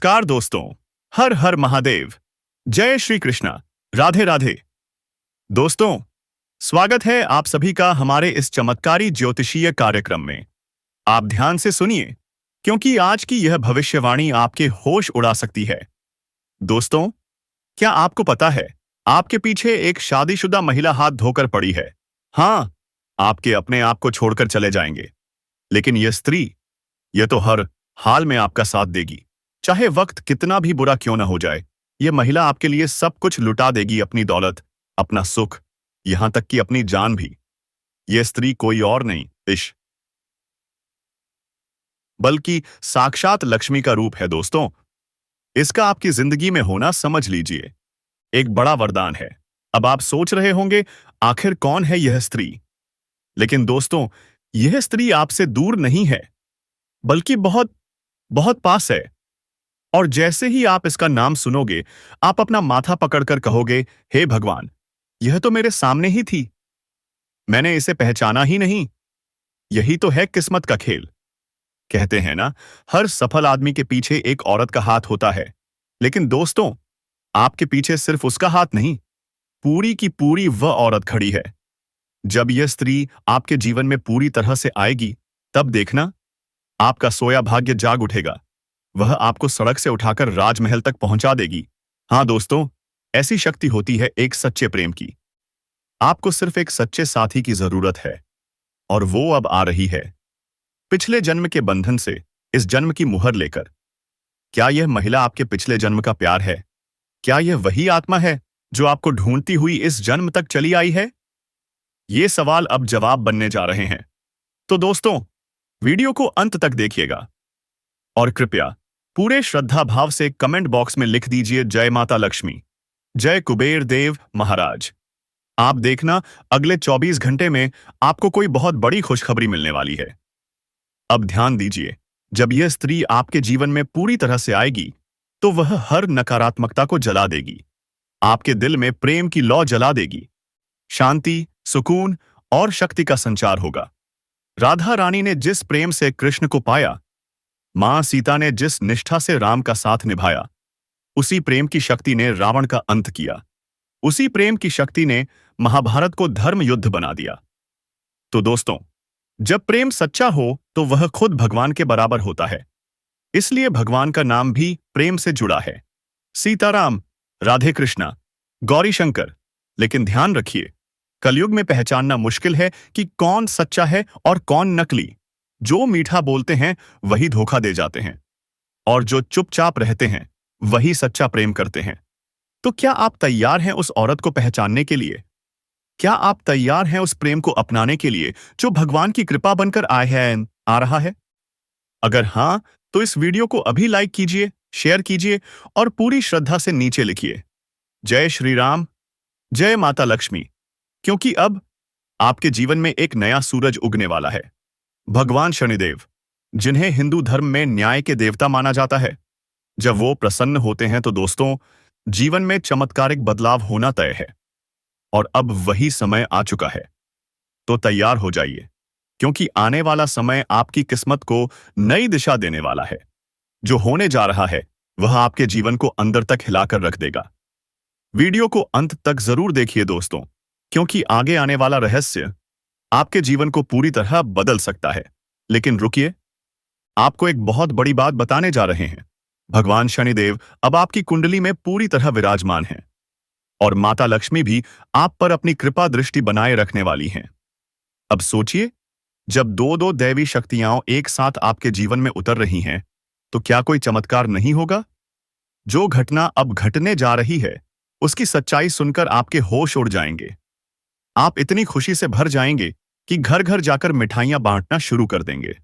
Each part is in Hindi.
नमस्कार दोस्तों। हर हर महादेव। जय श्री कृष्णा। राधे राधे। दोस्तों, स्वागत है आप सभी का हमारे इस चमत्कारी ज्योतिषीय कार्यक्रम में। आप ध्यान से सुनिए, क्योंकि आज की यह भविष्यवाणी आपके होश उड़ा सकती है। दोस्तों, क्या आपको पता है, आपके पीछे एक शादीशुदा महिला हाथ धोकर पड़ी है। हाँ, आपके अपने आप को छोड़कर चले जाएंगे, लेकिन यह स्त्री, यह तो हर हाल में आपका साथ देगी, चाहे वक्त कितना भी बुरा क्यों ना हो जाए। यह महिला आपके लिए सब कुछ लुटा देगी, अपनी दौलत, अपना सुख, यहां तक कि अपनी जान भी। यह स्त्री कोई और नहीं, बल्कि साक्षात लक्ष्मी का रूप है। दोस्तों, इसका आपकी जिंदगी में होना, समझ लीजिए, एक बड़ा वरदान है। अब आप सोच रहे होंगे, आखिर कौन है यह स्त्री? लेकिन दोस्तों, यह स्त्री आपसे दूर नहीं है, बल्कि बहुत बहुत पास है। और जैसे ही आप इसका नाम सुनोगे, आप अपना माथा पकड़कर कहोगे, हे भगवान, यह तो मेरे सामने ही थी, मैंने इसे पहचाना ही नहीं। यही तो है किस्मत का खेल। कहते हैं ना, हर सफल आदमी के पीछे एक औरत का हाथ होता है। लेकिन दोस्तों, आपके पीछे सिर्फ उसका हाथ नहीं, पूरी की पूरी वह औरत खड़ी है। जब यह स्त्री आपके जीवन में पूरी तरह से आएगी, तब देखना, आपका सोया भाग्य जाग उठेगा। वह आपको सड़क से उठाकर राजमहल तक पहुंचा देगी। हाँ दोस्तों, ऐसी शक्ति होती है एक सच्चे प्रेम की। आपको सिर्फ एक सच्चे साथी की जरूरत है, और वो अब आ रही है, पिछले जन्म के बंधन से इस जन्म की मुहर लेकर। क्या यह महिला आपके पिछले जन्म का प्यार है? क्या यह वही आत्मा है जो आपको ढूंढती हुई इस जन्म तक चली आई है? ये सवाल अब जवाब बनने जा रहे हैं। तो दोस्तों, वीडियो को अंत तक देखिएगा, और कृपया पूरे श्रद्धा भाव से कमेंट बॉक्स में लिख दीजिए, जय माता लक्ष्मी, जय कुबेर देव महाराज। आप देखना, अगले 24 घंटे में आपको कोई बहुत बड़ी खुशखबरी मिलने वाली है। अब ध्यान दीजिए, जब यह स्त्री आपके जीवन में पूरी तरह से आएगी, तो वह हर नकारात्मकता को जला देगी, आपके दिल में प्रेम की लौ जला देगी। शांति, सुकून और शक्ति का संचार होगा। राधा रानी ने जिस प्रेम से कृष्ण को पाया, मां सीता ने जिस निष्ठा से राम का साथ निभाया, उसी प्रेम की शक्ति ने रावण का अंत किया। उसी प्रेम की शक्ति ने महाभारत को धर्म युद्ध बना दिया। तो दोस्तों, जब प्रेम सच्चा हो तो वह खुद भगवान के बराबर होता है। इसलिए भगवान का नाम भी प्रेम से जुड़ा है। सीताराम, राधे कृष्णा, गौरी शंकर। लेकिन ध्यान रखिए, कलयुग में पहचानना मुश्किल है कि कौन सच्चा है और कौन नकली। जो मीठा बोलते हैं वही धोखा दे जाते हैं, और जो चुपचाप रहते हैं वही सच्चा प्रेम करते हैं। तो क्या आप तैयार हैं उस औरत को पहचानने के लिए? क्या आप तैयार हैं उस प्रेम को अपनाने के लिए जो भगवान की कृपा बनकर आ रहा है? अगर हां, तो इस वीडियो को अभी लाइक कीजिए, शेयर कीजिए और पूरी श्रद्धा से नीचे लिखिए, जय श्री राम, जय माता लक्ष्मी। क्योंकि अब आपके जीवन में एक नया सूरज उगने वाला है। भगवान शनिदेव, जिन्हें हिंदू धर्म में न्याय के देवता माना जाता है, जब वो प्रसन्न होते हैं तो दोस्तों, जीवन में चमत्कारिक बदलाव होना तय है। और अब वही समय आ चुका है। तो तैयार हो जाइए, क्योंकि आने वाला समय आपकी किस्मत को नई दिशा देने वाला है। जो होने जा रहा है वह आपके जीवन को अंदर तक हिलाकर रख देगा। वीडियो को अंत तक जरूर देखिए दोस्तों, क्योंकि आगे आने वाला रहस्य आपके जीवन को पूरी तरह बदल सकता है। लेकिन रुकिए, आपको एक बहुत बड़ी बात बताने जा रहे हैं। भगवान शनिदेव अब आपकी कुंडली में पूरी तरह विराजमान हैं, और माता लक्ष्मी भी आप पर अपनी कृपा दृष्टि बनाए रखने वाली हैं। अब सोचिए, जब दो दो दैवी शक्तियां एक साथ आपके जीवन में उतर रही हैं, तो क्या कोई चमत्कार नहीं होगा? जो घटना अब घटने जा रही है, उसकी सच्चाई सुनकर आपके होश उड़ जाएंगे। आप इतनी खुशी से भर जाएंगे कि घर घर जाकर मिठाइयां बांटना शुरू कर देंगे।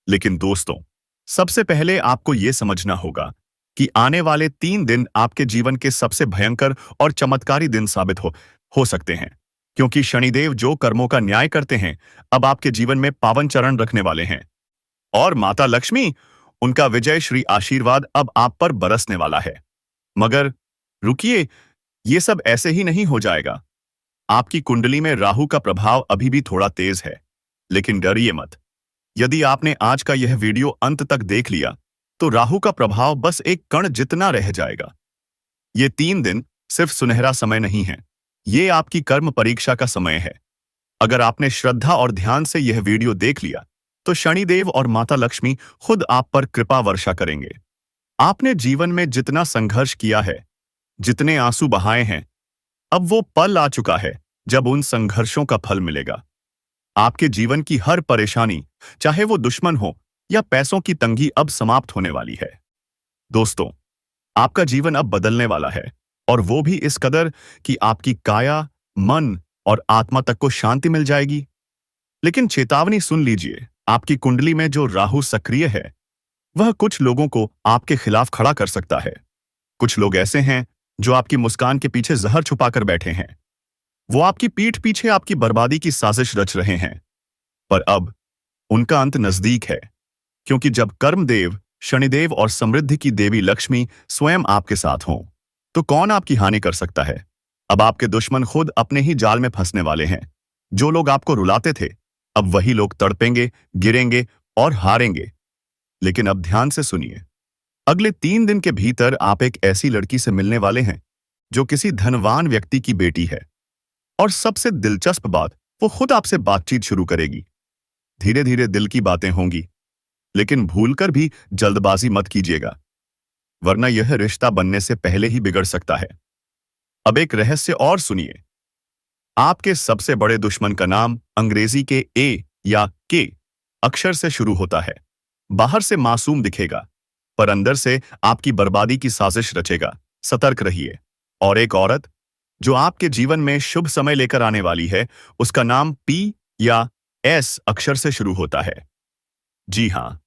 लेकिन दोस्तों, सबसे पहले आपको यह समझना होगा कि आने वाले 3 दिन आपके जीवन के सबसे भयंकर और चमत्कारी दिन साबित हो सकते हैं, क्योंकि शनिदेव जो कर्मों का न्याय करते हैं, अब आपके जीवन में पावन चरण रखने वाले हैं। और माता लक्ष्मी, उनका विजय श्री आशीर्वाद अब आप पर बरसने वाला है। मगर रुकिए, ये सब ऐसे ही नहीं हो जाएगा। आपकी कुंडली में राहु का प्रभाव अभी भी थोड़ा तेज है, लेकिन डरिए मत। यदि आपने आज का यह वीडियो अंत तक देख लिया, तो राहु का प्रभाव बस एक कण जितना रह जाएगा। ये 3 दिन सिर्फ सुनहरा समय नहीं है, ये आपकी कर्म परीक्षा का समय है। अगर आपने श्रद्धा और ध्यान से यह वीडियो देख लिया तो शनिदेव और माता लक्ष्मी खुद आप पर कृपा वर्षा करेंगे। आपने जीवन में जितना संघर्ष किया है, जितने आंसू बहाए हैं, अब वो पल आ चुका है जब उन संघर्षों का फल मिलेगा। आपके जीवन की हर परेशानी, चाहे वो दुश्मन हो या पैसों की तंगी, अब समाप्त होने वाली है। दोस्तों, आपका जीवन अब बदलने वाला है, और वो भी इस कदर कि आपकी काया, मन और आत्मा तक को शांति मिल जाएगी। लेकिन चेतावनी सुन लीजिए, आपकी कुंडली में जो राहु सक्रिय है वह कुछ लोगों को आपके खिलाफ खड़ा कर सकता है। कुछ लोग ऐसे हैं जो आपकी मुस्कान के पीछे जहर छुपाकर बैठे हैं। वो आपकी पीठ पीछे आपकी बर्बादी की साजिश रच रहे हैं। पर अब उनका अंत नजदीक है, क्योंकि जब कर्मदेव शनिदेव और समृद्धि की देवी लक्ष्मी स्वयं आपके साथ हों, तो कौन आपकी हानि कर सकता है। अब आपके दुश्मन खुद अपने ही जाल में फंसने वाले हैं। जो लोग आपको रुलाते थे, अब वही लोग तड़पेंगे, गिरेंगे और हारेंगे। लेकिन अब ध्यान से सुनिए, अगले 3 दिन के भीतर आप एक ऐसी लड़की से मिलने वाले हैं जो किसी धनवान व्यक्ति की बेटी है, और सबसे दिलचस्प बात, वो खुद आपसे बातचीत शुरू करेगी। धीरे धीरे दिल की बातें होंगी, लेकिन भूलकर भी जल्दबाजी मत कीजिएगा, वरना यह रिश्ता बनने से पहले ही बिगड़ सकता है। अब एक रहस्य और सुनिए, आपके सबसे बड़े दुश्मन का नाम अंग्रेजी के ए या के अक्षर से शुरू होता है। बाहर से मासूम दिखेगा, पर अंदर से आपकी बर्बादी की साजिश रचेगा। सतर्क रहिए। और एक औरत जो आपके जीवन में शुभ समय लेकर आने वाली है, उसका नाम पी या एस अक्षर से शुरू होता है। जी हां,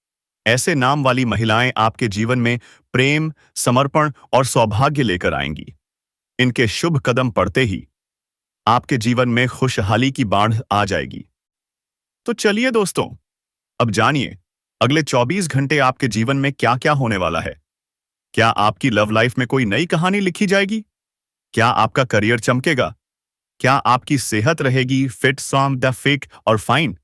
ऐसे नाम वाली महिलाएं आपके जीवन में प्रेम, समर्पण और सौभाग्य लेकर आएंगी। इनके शुभ कदम पड़ते ही आपके जीवन में खुशहाली की बाढ़ आ जाएगी। तो चलिए दोस्तों, अब जानिए अगले 24 घंटे आपके जीवन में क्या क्या होने वाला है। क्या आपकी लव लाइफ में कोई नई कहानी लिखी जाएगी? क्या आपका करियर चमकेगा? क्या आपकी सेहत रहेगी फिट, स्ट्रॉन्ग, द फिट और फाइन?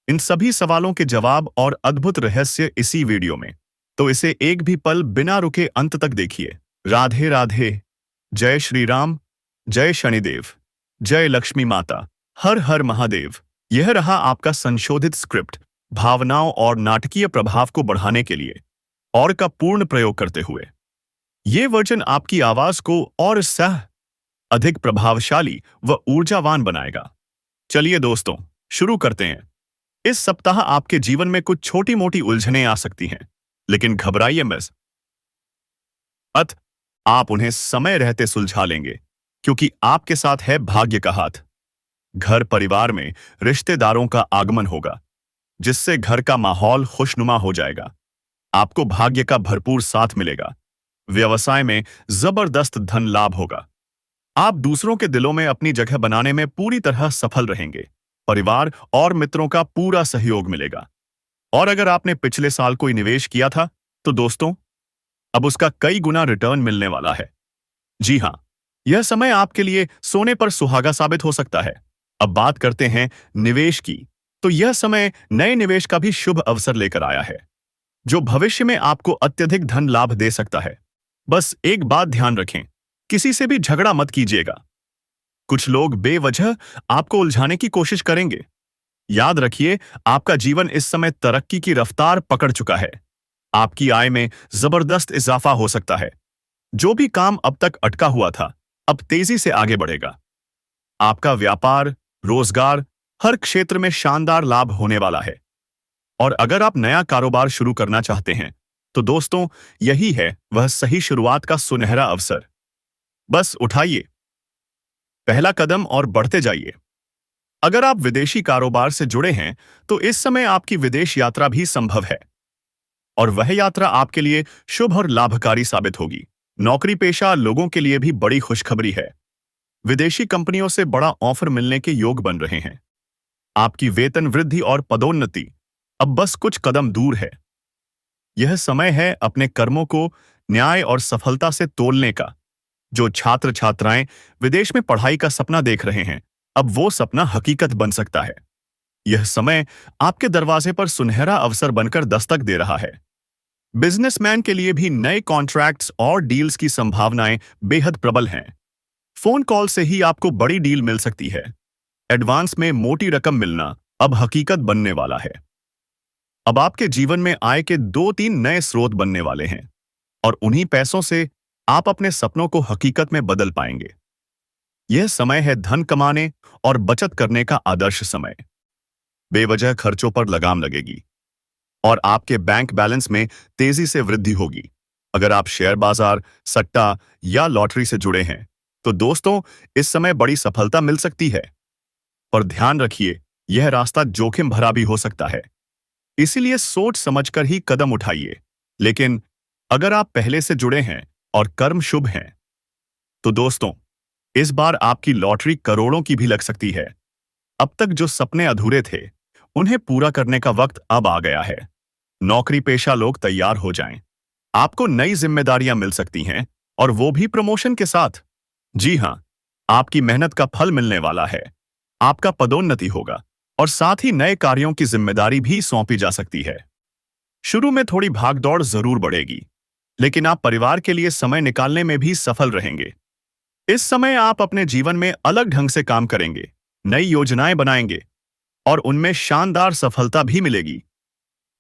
इन सभी सवालों के जवाब और अद्भुत रहस्य इसी वीडियो में, तो इसे एक भी पल बिना रुके अंत तक देखिए। राधे राधे। जय श्री राम, जय शनिदेव, जय लक्ष्मी माता, हर हर महादेव। यह रहा आपका संशोधित स्क्रिप्ट, भावनाओं और नाटकीय प्रभाव को बढ़ाने के लिए और का पूर्ण प्रयोग करते हुए। ये वर्जन आपकी आवाज को और अधिक प्रभावशाली व ऊर्जावान बनाएगा। चलिए दोस्तों, शुरू करते हैं। इस सप्ताह आपके जीवन में कुछ छोटी मोटी उलझनें आ सकती हैं, लेकिन घबराइए मत। आप उन्हें समय रहते सुलझा लेंगे, क्योंकि आपके साथ है भाग्य का हाथ। घर परिवार में रिश्तेदारों का आगमन होगा, जिससे घर का माहौल खुशनुमा हो जाएगा। आपको भाग्य का भरपूर साथ मिलेगा। व्यवसाय में जबरदस्त धन लाभ होगा। आप दूसरों के दिलों में अपनी जगह बनाने में पूरी तरह सफल रहेंगे। परिवार और मित्रों का पूरा सहयोग मिलेगा। और अगर आपने पिछले साल कोई निवेश किया था, तो दोस्तों, अब उसका कई गुना रिटर्न मिलने वाला है। जी हां, यह समय आपके लिए सोने पर सुहागा साबित हो सकता है। अब बात करते हैं निवेश की, तो यह समय नए निवेश का भी शुभ अवसर लेकर आया है, जो भविष्य में आपको अत्यधिक धन लाभ दे सकता है। बस एक बात ध्यान रखें, किसी से भी झगड़ा मत कीजिएगा। कुछ लोग बेवजह आपको उलझाने की कोशिश करेंगे। याद रखिए, आपका जीवन इस समय तरक्की की रफ्तार पकड़ चुका है। आपकी आय में जबरदस्त इजाफा हो सकता है। जो भी काम अब तक अटका हुआ था, अब तेजी से आगे बढ़ेगा। आपका व्यापार, रोजगार, हर क्षेत्र में शानदार लाभ होने वाला है। और अगर आप नया कारोबार शुरू करना चाहते हैं, तो दोस्तों, यही है वह सही शुरुआत का सुनहरा अवसर। बस उठाइए पहला कदम और बढ़ते जाइए। अगर आप विदेशी कारोबार से जुड़े हैं, तो इस समय आपकी विदेश यात्रा भी संभव है, और वह यात्रा आपके लिए शुभ और लाभकारी साबित होगी। नौकरी पेशा लोगों के लिए भी बड़ी खुशखबरी है। विदेशी कंपनियों से बड़ा ऑफर मिलने के योग बन रहे हैं। आपकी वेतन वृद्धि और पदोन्नति अब बस कुछ कदम दूर है। यह समय है अपने कर्मों को न्याय और सफलता से तोलने का। जो छात्र छात्राएं विदेश में पढ़ाई का सपना देख रहे हैं, अब वो सपना हकीकत बन सकता है। यह समय आपके दरवाजे पर सुनहरा अवसर बनकर दस्तक दे रहा है। बिजनेसमैन के लिए भी नए कॉन्ट्रैक्ट्स और डील्स की संभावनाएं बेहद प्रबल हैं। फोन कॉल से ही आपको बड़ी डील मिल सकती है। एडवांस में मोटी रकम मिलना अब हकीकत बनने वाला है। अब आपके जीवन में आय के 2-3 नए स्रोत बनने वाले हैं और उन्हीं पैसों से आप अपने सपनों को हकीकत में बदल पाएंगे। यह समय है धन कमाने और बचत करने का आदर्श समय। बेवजह खर्चों पर लगाम लगेगी और आपके बैंक बैलेंस में तेजी से वृद्धि होगी। अगर आप शेयर बाजार, सट्टा या लॉटरी से जुड़े हैं, तो दोस्तों इस समय बड़ी सफलता मिल सकती है। पर ध्यान रखिए, यह रास्ता जोखिम भरा भी हो सकता है। इसीलिए सोच समझकर ही कदम उठाइए। लेकिन अगर आप पहले से जुड़े हैं और कर्म शुभ हैं, तो दोस्तों इस बार आपकी लॉटरी करोड़ों की भी लग सकती है। अब तक जो सपने अधूरे थे, उन्हें पूरा करने का वक्त अब आ गया है। नौकरी पेशा लोग तैयार हो जाएं। आपको नई जिम्मेदारियां मिल सकती हैं और वो भी प्रमोशन के साथ। जी हां, आपकी मेहनत का फल मिलने वाला है। आपका पदोन्नति होगा और साथ ही नए कार्यों की जिम्मेदारी भी सौंपी जा सकती है। शुरू में थोड़ी भागदौड़ जरूर बढ़ेगी, लेकिन आप परिवार के लिए समय निकालने में भी सफल रहेंगे। इस समय आप अपने जीवन में अलग ढंग से काम करेंगे, नई योजनाएं बनाएंगे और उनमें शानदार सफलता भी मिलेगी।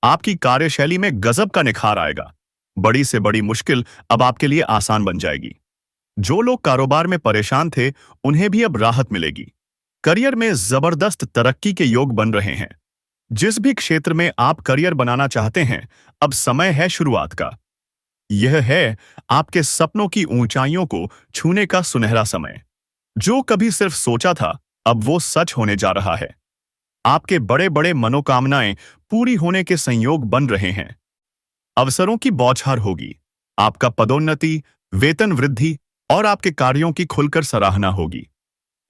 आपकी कार्यशैली में गजब का निखार आएगा। बड़ी से बड़ी मुश्किल अब आपके लिए आसान बन जाएगी। जो लोग कारोबार में परेशान थे, उन्हें भी अब राहत मिलेगी। करियर में जबरदस्त तरक्की के योग बन रहे हैं। जिस भी क्षेत्र में आप करियर बनाना चाहते हैं, अब समय है शुरुआत का। यह है आपके सपनों की ऊंचाइयों को छूने का सुनहरा समय। जो कभी सिर्फ सोचा था, अब वो सच होने जा रहा है। आपके बड़े बड़े मनोकामनाएं पूरी होने के संयोग बन रहे हैं। अवसरों की बौछार होगी। आपका पदोन्नति, वेतन वृद्धि और आपके कार्यों की खुलकर सराहना होगी।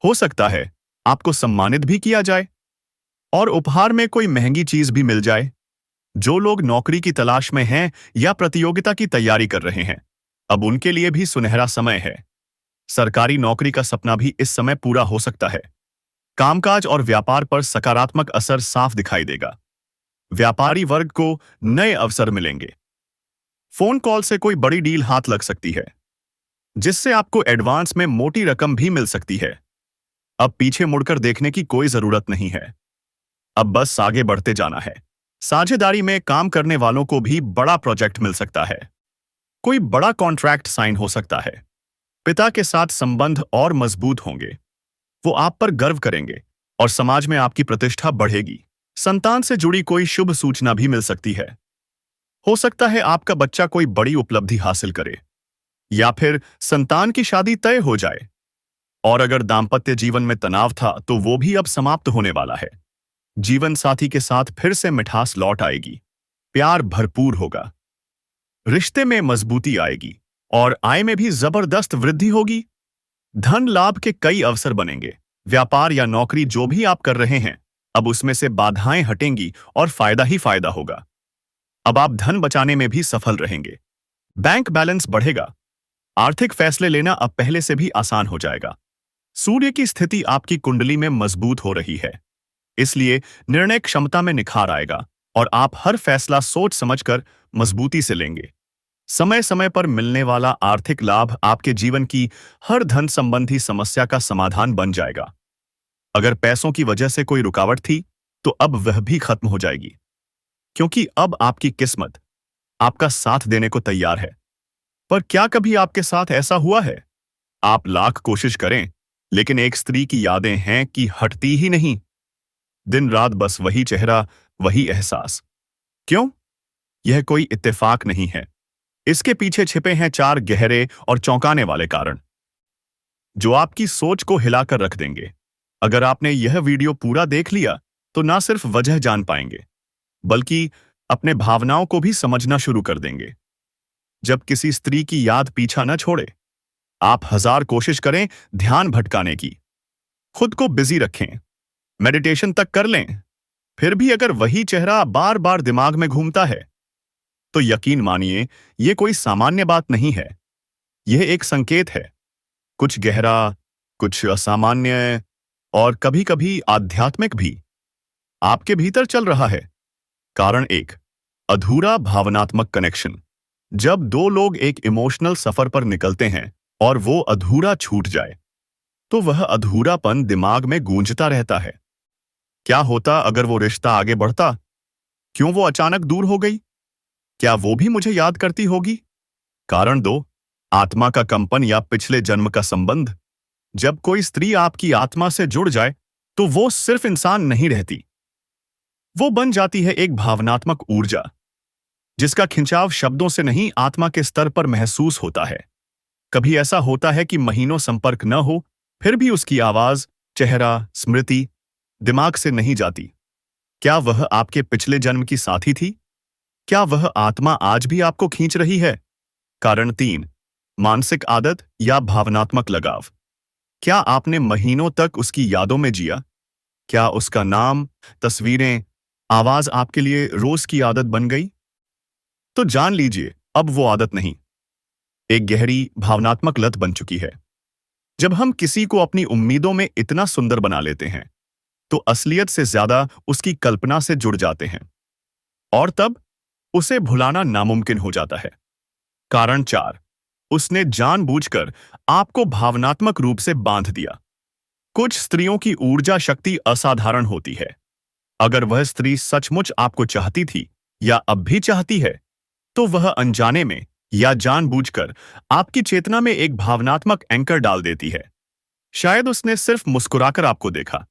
हो सकता है आपको सम्मानित भी किया जाए और उपहार में कोई महंगी चीज भी मिल जाए। जो लोग नौकरी की तलाश में हैं या प्रतियोगिता की तैयारी कर रहे हैं, अब उनके लिए भी सुनहरा समय है। सरकारी नौकरी का सपना भी इस समय पूरा हो सकता है। कामकाज और व्यापार पर सकारात्मक असर साफ दिखाई देगा। व्यापारी वर्ग को नए अवसर मिलेंगे। फोन कॉल से कोई बड़ी डील हाथ लग सकती है, जिससे आपको एडवांस में मोटी रकम भी मिल सकती है। अब पीछे मुड़कर देखने की कोई जरूरत नहीं है। अब बस आगे बढ़ते जाना है। साझेदारी में काम करने वालों को भी बड़ा प्रोजेक्ट मिल सकता है। कोई बड़ा कॉन्ट्रैक्ट साइन हो सकता है। पिता के साथ संबंध और मजबूत होंगे। वो आप पर गर्व करेंगे और समाज में आपकी प्रतिष्ठा बढ़ेगी। संतान से जुड़ी कोई शुभ सूचना भी मिल सकती है। हो सकता है आपका बच्चा कोई बड़ी उपलब्धि हासिल करे या फिर संतान की शादी तय हो जाए। और अगर दाम्पत्य जीवन में तनाव था, तो वो भी अब समाप्त होने वाला है। जीवन साथी के साथ फिर से मिठास लौट आएगी। प्यार भरपूर होगा। रिश्ते में मजबूती आएगी और आय में भी जबरदस्त वृद्धि होगी। धन लाभ के कई अवसर बनेंगे। व्यापार या नौकरी जो भी आप कर रहे हैं, अब उसमें से बाधाएं हटेंगी और फायदा ही फायदा होगा। अब आप धन बचाने में भी सफल रहेंगे। बैंक बैलेंस बढ़ेगा। आर्थिक फैसले लेना अब पहले से भी आसान हो जाएगा। सूर्य की स्थिति आपकी कुंडली में मजबूत हो रही है, इसलिए निर्णय क्षमता में निखार आएगा और आप हर फैसला सोच समझकर मजबूती से लेंगे। समय समय पर मिलने वाला आर्थिक लाभ आपके जीवन की हर धन संबंधी समस्या का समाधान बन जाएगा। अगर पैसों की वजह से कोई रुकावट थी, तो अब वह भी खत्म हो जाएगी, क्योंकि अब आपकी किस्मत आपका साथ देने को तैयार है। पर क्या कभी आपके साथ ऐसा हुआ है? आप लाख कोशिश करें, लेकिन एक स्त्री की यादें हैं कि हटती ही नहीं। दिन रात बस वही चेहरा, वही एहसास। क्यों? यह कोई इत्तेफाक नहीं है। इसके पीछे छिपे हैं 4 गहरे और चौंकाने वाले कारण, जो आपकी सोच को हिलाकर रख देंगे। अगर आपने यह वीडियो पूरा देख लिया, तो ना सिर्फ वजह जान पाएंगे, बल्कि अपने भावनाओं को भी समझना शुरू कर देंगे। जब किसी स्त्री की याद पीछा न छोड़े, आप 1000 कोशिश करें ध्यान भटकाने की, खुद को बिजी रखें, मेडिटेशन तक कर लें, फिर भी अगर वही चेहरा बार बार दिमाग में घूमता है, तो यकीन मानिए यह कोई सामान्य बात नहीं है। यह एक संकेत है, कुछ गहरा, कुछ असामान्य और कभी-कभी आध्यात्मिक भी आपके भीतर चल रहा है। कारण 1, अधूरा भावनात्मक कनेक्शन। जब दो लोग एक इमोशनल सफर पर निकलते हैं और वो अधूरा छूट जाए, तो वह अधूरापन दिमाग में गूंजता रहता है। क्या होता अगर वो रिश्ता आगे बढ़ता? क्यों वो अचानक दूर हो गई? क्या वो भी मुझे याद करती होगी? कारण दो, आत्मा का कंपन या पिछले जन्म का संबंध। जब कोई स्त्री आपकी आत्मा से जुड़ जाए, तो वो सिर्फ इंसान नहीं रहती। वो बन जाती है एक भावनात्मक ऊर्जा, जिसका खिंचाव शब्दों से नहीं, आत्मा के स्तर पर महसूस होता है। कभी ऐसा होता है कि महीनों संपर्क न हो, फिर भी उसकी आवाज, चेहरा, स्मृति दिमाग से नहीं जाती। क्या वह आपके पिछले जन्म की साथी थी? क्या वह आत्मा आज भी आपको खींच रही है? कारण 3, मानसिक आदत या भावनात्मक लगाव। क्या आपने महीनों तक उसकी यादों में जिया? क्या उसका नाम, तस्वीरें, आवाज आपके लिए रोज की आदत बन गई? तो जान लीजिए, अब वो आदत नहीं, एक गहरी भावनात्मक लत बन चुकी है। जब हम किसी को अपनी उम्मीदों में इतना सुंदर बना लेते हैं, तो असलियत से ज्यादा उसकी कल्पना से जुड़ जाते हैं, और तब उसे भुलाना नामुमकिन हो जाता है। कारण 4, उसने जानबूझकर आपको भावनात्मक रूप से बांध दिया। कुछ स्त्रियों की ऊर्जा शक्ति असाधारण होती है। अगर वह स्त्री सचमुच आपको चाहती थी या अब भी चाहती है, तो वह अनजाने में या जानबूझकर आपकी चेतना में एक भावनात्मक एंकर डाल देती है। शायद उसने सिर्फ मुस्कुराकर आपको देखा,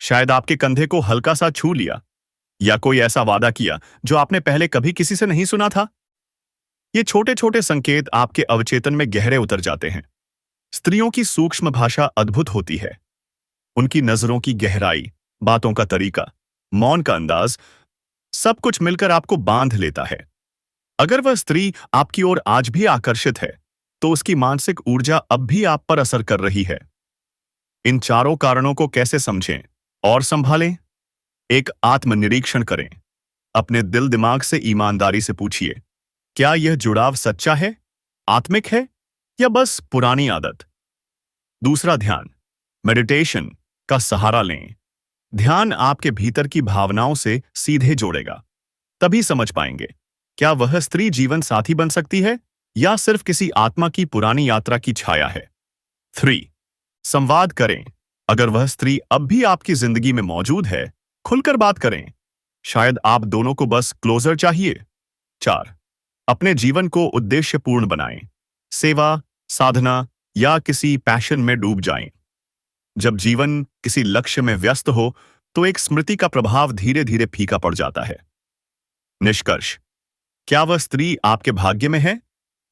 शायद आपके कंधे को हल्का सा छू लिया, या कोई ऐसा वादा किया जो आपने पहले कभी किसी से नहीं सुना था। ये छोटे छोटे संकेत आपके अवचेतन में गहरे उतर जाते हैं। स्त्रियों की सूक्ष्म भाषा अद्भुत होती है। उनकी नजरों की गहराई, बातों का तरीका, मौन का अंदाज, सब कुछ मिलकर आपको बांध लेता है। अगर वह स्त्री आपकी ओर आज भी आकर्षित है, तो उसकी मानसिक ऊर्जा अब भी आप पर असर कर रही है। इन चारों कारणों को कैसे समझें और संभालें? एक आत्मनिरीक्षण करें। अपने दिल दिमाग से ईमानदारी से पूछिए, क्या यह जुड़ाव सच्चा है, आत्मिक है, या बस पुरानी आदत? दूसरा, ध्यान, मेडिटेशन का सहारा लें। ध्यान आपके भीतर की भावनाओं से सीधे जोड़ेगा। तभी समझ पाएंगे, क्या वह स्त्री जीवन साथी बन सकती है या सिर्फ किसी आत्मा की पुरानी यात्रा की छाया है। 3, संवाद करें। अगर वह स्त्री अब भी आपकी जिंदगी में मौजूद है, खुलकर बात करें। शायद आप दोनों को बस क्लोजर चाहिए। 4, अपने जीवन को उद्देश्यपूर्ण बनाएं। सेवा, साधना या किसी पैशन में डूब जाएं। जब जीवन किसी लक्ष्य में व्यस्त हो, तो एक स्मृति का प्रभाव धीरे धीरे फीका पड़ जाता है। निष्कर्ष, क्या वह स्त्री आपके भाग्य में है?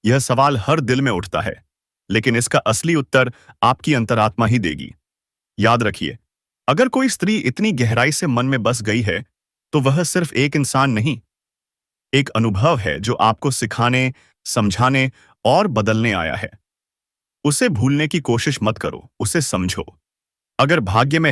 यह सवाल हर दिल में उठता है, लेकिन इसका असली उत्तर आपकी अंतरात्मा ही देगी। याद रखिए, अगर कोई स्त्री इतनी गहराई से मन में बस गई है, तो वह सिर्फ एक इंसान नहीं, एक अनुभव है जो आपको सिखाने, समझाने और बदलने आया है। उसे भूलने की कोशिश मत करो, उसे समझो। अगर भाग्य में